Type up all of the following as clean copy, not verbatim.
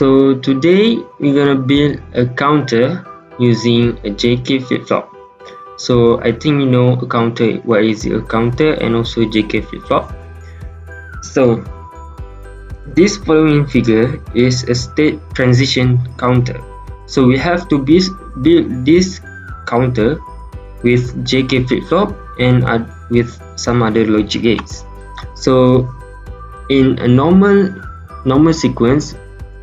So today we're gonna build a counter using a JK flip-flop. So I think you know a counter, what is a counter, and also JK flip-flop. So this following figure is a state transition counter. So we have to build this counter with JK flip-flop and with some other logic gates. So in a normal sequence,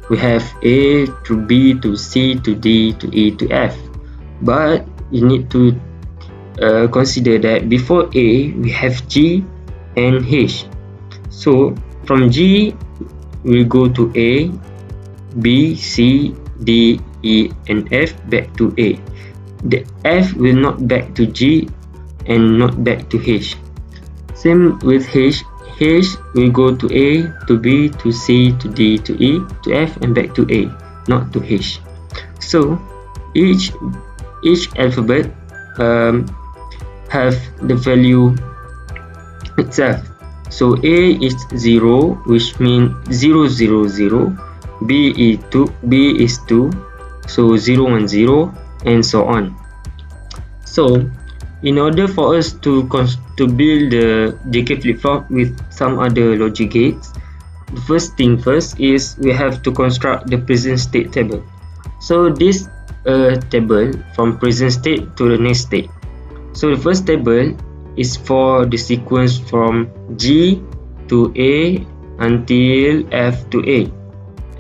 we have A to B to C to D to E to F, but you need to consider that before A we have G and H. So from G we go to A, B, C, D, E and F back to A. The F will not back to G and not back to H. Same with H. H will go to A, to B, to C, to D, to E, to F and back to A, not to H. So each alphabet have the value itself. So A is 0, which means 0 0 0. B is 2, so 0 1 0, and so on. So in order for us to build the JK flip-flop with some other logic gates, the first thing first is we have to construct the present state table. So this table from present state to the next state. So the first table is for the sequence from G to A until F to A,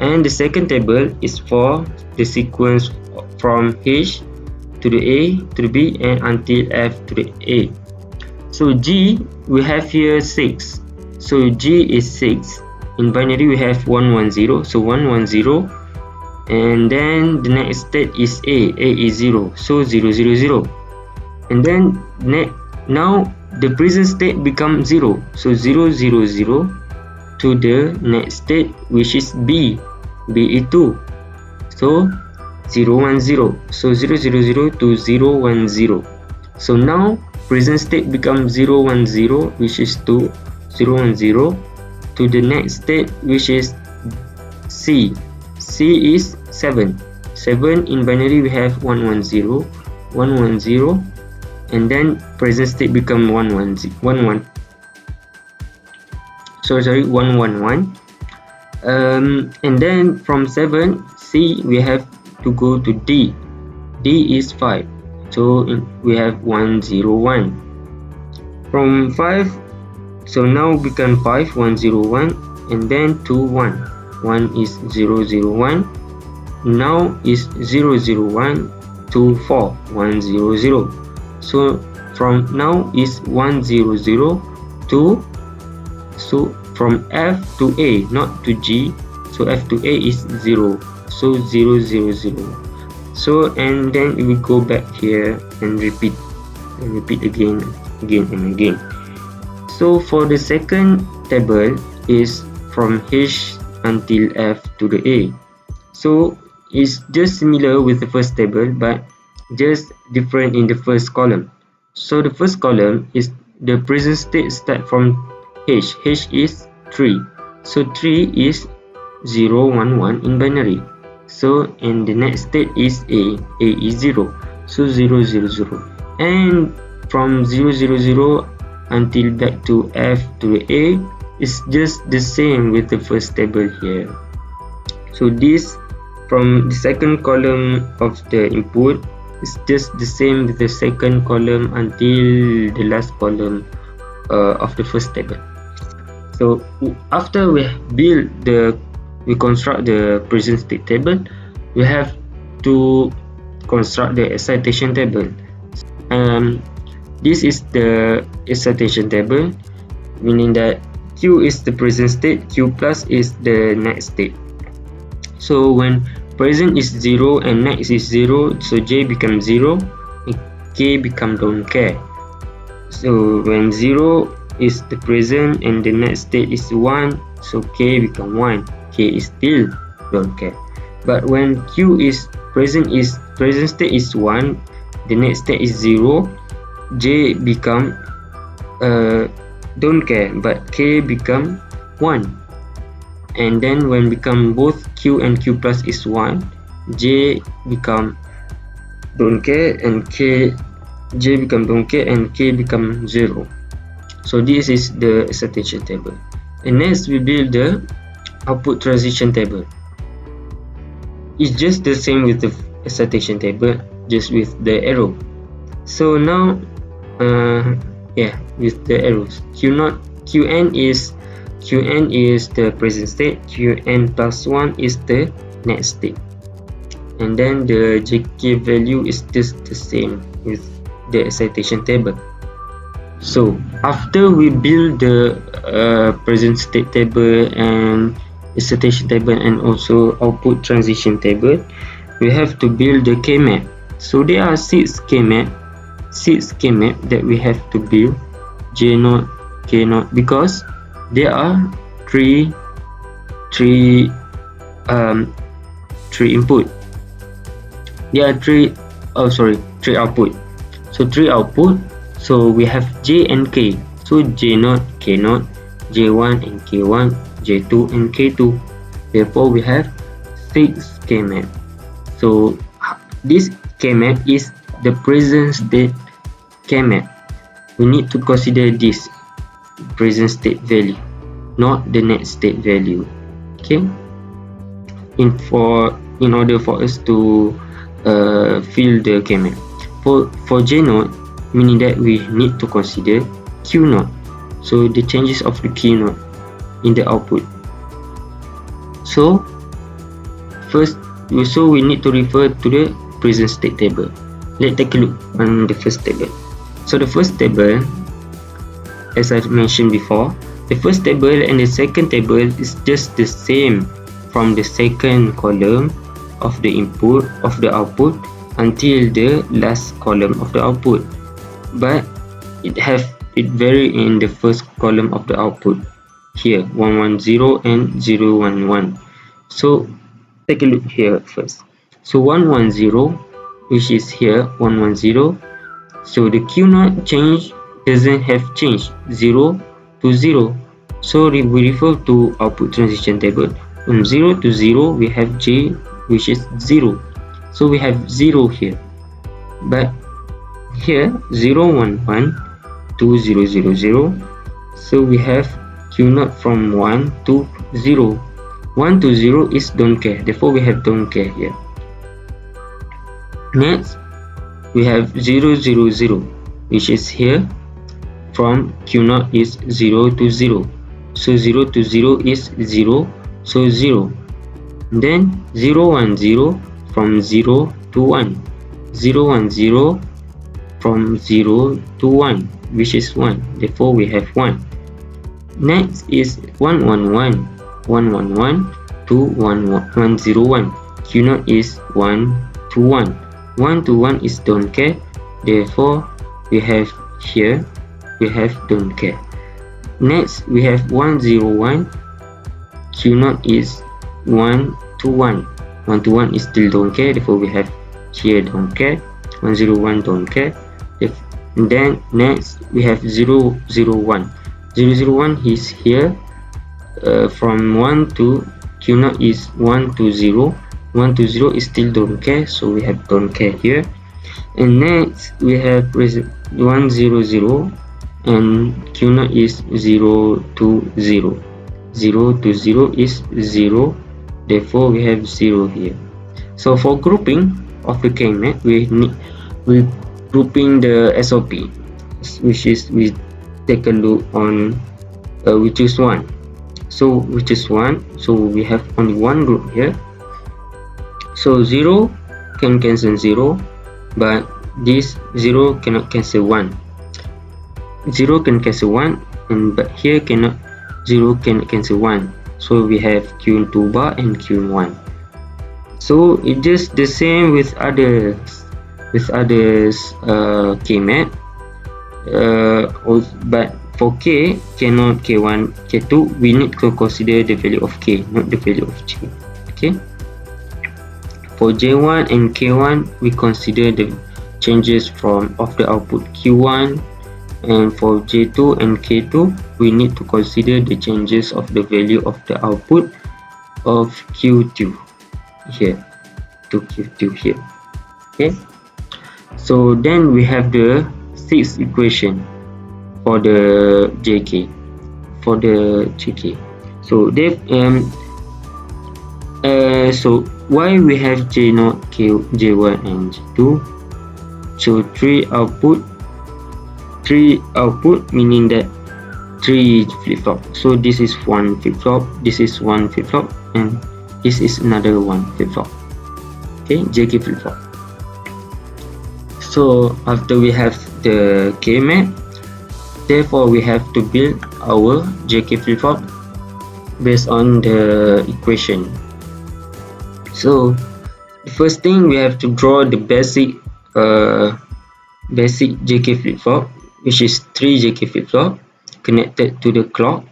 and the second table is for the sequence from H to the A to the B and until F to the A. So G we have here 6. So G is 6. In binary we have 1 1 0. So 1 1 0. And then the next state is A. A is 0. So 0 0 0. And then now the present state becomes 0. So 0 0 0 to the next state, which is B. B is 2. So 0 1 0. So 0 0 0 to 0 1 0. So now present state becomes 0 1 0, which is 2. 0 1 0 to the next state, which is C. C is 7. 7 in binary we have 1 1 0. 1 1 0. And then present state become 1 1 1. So sorry, 1 1 1. And then from 7 C we have to go to D. D is 5. So we have 1 0 1. From 5, so now become 5 1 0 1, and then 2 1. 1 is 0 0 1. Now is 0 0 1 to 4 1 0 0. So from now is 1 0 0 to, so from F to A, not to G. So F to A is 0. So 0 0 0. So and then we go back here and repeat again and again. So for the second table is from H until F to the A. So it's just similar with the first table, but just different in the first column. So the first column is the present state start from H. H is 3. So 3 is 0 1 1 in binary. So and the next state is A. A is 0. So 0 0 0. And from 0 0 0 until back to F to the A is just the same with the first table here. So this from the second column of the input is just the same with the second column until the last column of the first table. So after we construct the present state table, we have to construct the excitation table. This is the excitation table, meaning that Q is the present state, Q plus is the next state. So when present is 0 and next is 0, so J becomes 0 and K becomes don't care. So when 0 is the present and the next state is 1, so K become 1. K is still don't care. But when Q is present state is 1, the next state is 0, J become don't care, but K become 1. And then when become both q and q plus is 1, j become don't care, and j become don't care, and k become 0. So this is the excitation table. And next we build the output transition table. It's just the same with the excitation table, just with the arrow. So now with the arrows, qn is the present state, qn plus 1 is the next state, and then the jk value is just the same with the excitation table. So after we build the present state table and excitation table and also output transition table, we have to build the k-map. So there are 6 k-map that we have to build, j0, k0, because there are three input. There are three output. So 3 output. So we have j and k. So j0, k0, j1 and k1, j2 and k2. Therefore we have 6 k-map. So this k-map is the present state k-map. We need to consider this present state value, not the next state value. Okay. In order for us to fill the k-map. For j0, meaning that we need to consider q0. So the changes of the q0 in the output. So we need to refer to the present state table. Let's take a look on the first table. So the first table, as I mentioned before, the first table and the second table is just the same from the second column of the input of the output until the last column of the output, but it vary in the first column of the output here, 110 and 011. So take a look here first. So 110, which is here 110, so the q0 change doesn't have change, 0 to 0. So we refer to output transition table. From 0 to 0 we have j, which is 0. So we have 0 here. But here 011 to 000, so we have q0 from 1 to 0. 1 to 0 is don't care, therefore we have don't care here. Next we have 000, which is here from q0 is 0 to 0. So 0 to 0 is 0, so 0. Then 010 from 0 to 1. 010 from 0 to 1, which is 1, therefore we have 1. Next is 111 to 101. q0 is 1 to 1. 1 to 1 is don't care, therefore we have here don't care. Next we have 101, q0 is 1 to 1. 1 to 1 is still don't care, therefore we have here don't care. 101 don't care. Then next we have 001. 001 is here from 1 to q0 is 1 to 0. 1 to 0 is still don't care, so we have don't care here. And next we have 100 and q0 is 0 to 0. 0 to 0 is 0, therefore we have 0 here. So for grouping of the k-map, we grouping the SOP, which is we take a look on we choose one. So we choose one, so we have only one group here. So 0 can cancel 0, but this 0 cannot cancel 1. 0 can cancel 1, and but here cannot, 0 can cancel 1. So we have q2 bar and q1. So it's just the same with others k-map, but for k cannot k1 k2, we need to consider the value of k, not the value of j. Okay, for j1 and k1 we consider the changes of the output q1, and for j2 and k2 we need to consider the changes of the value of the output of Q2 here to Q2 here. Okay, so then we have the sixth equation for the JK. So they so why we have J0, J1 and J2? So three output meaning that 3 flip-flop. So this is one flip-flop, this is one flip-flop, and this is another one flip-flop. Okay, JK flip-flop. So after we have the K map, therefore we have to build our JK flip-flop based on the equation. So the first thing, we have to draw the basic JK flip-flop, which is 3 JK flip-flop connected to the clock,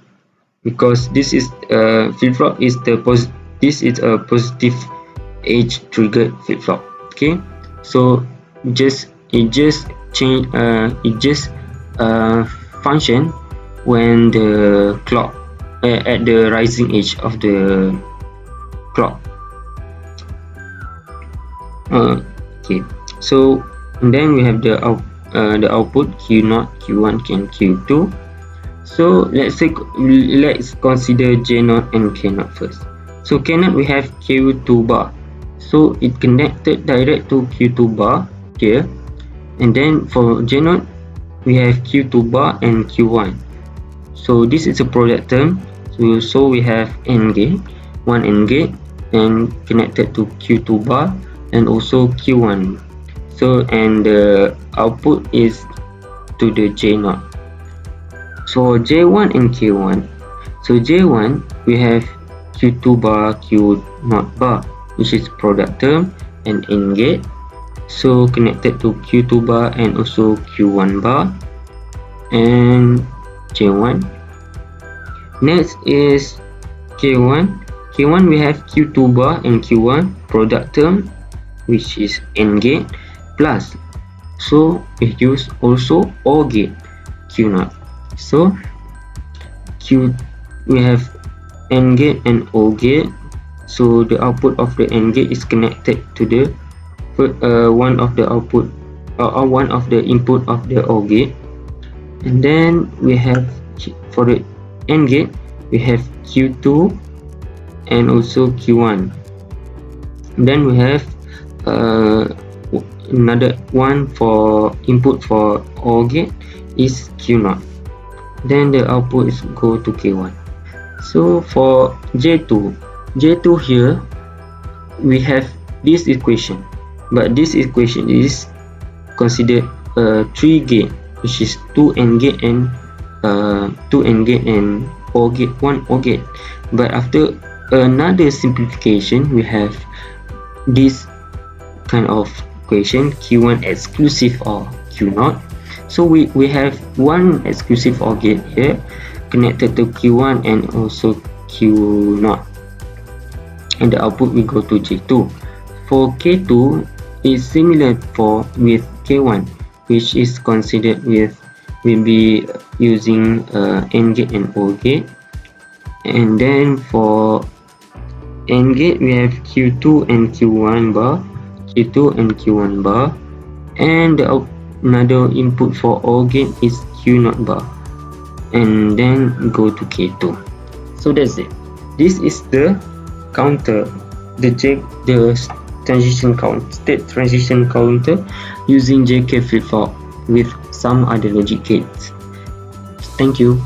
because this is flip-flop is this is a positive age triggered flip-flop. Okay, so it just function when the clock at the rising edge of the clock. Okay, so and then we have the output Q0, Q1 and Q2. So let's consider J0 and K0 first. So K0 we have Q2 bar, so it connected direct to Q2 bar here, and then for J0 we have Q2 bar and Q1. So this is a product term. So we have AND gate, one AND gate, and connected to Q2 bar and also Q1. So and the output is to the J0. So J1 and K1. So J1 we have Q2 bar, Q0 bar, which is product term and AND gate. So connected to Q2 bar and also Q1 bar and J1. Next is K1. K1 we have Q2 bar and Q1 product term, which is AND gate plus. So we use also OR gate Q0. So we have AND gate and OR gate. So the output of the AND gate is connected to the one of the output or one of the input of the OR gate. And then we have for the AND gate we have Q2 and also Q1. Then we have another one for input for OR gate is Q0. Then the output is go to K1. So for J2 here we have this equation, but this equation is considered 3 gate, which is 2 AND gate and 2 AND gate and OR gate, 1 OR gate. But after another simplification, we have this kind of equation, Q1 exclusive or Q0. So we have one exclusive OR gate here connected to Q1 and also Q0, and the output will go to J2. For K2 is similar with K1, which is considered with will be using AND gate and OR gate. And then for AND gate we have Q2 and Q1 bar, Q2 and Q1 bar, and another input for OR gate is Q0 bar, and then go to K2. So that's it. This is the counter, the state transition counter using JK flip-flop with some other logic gates. Thank you.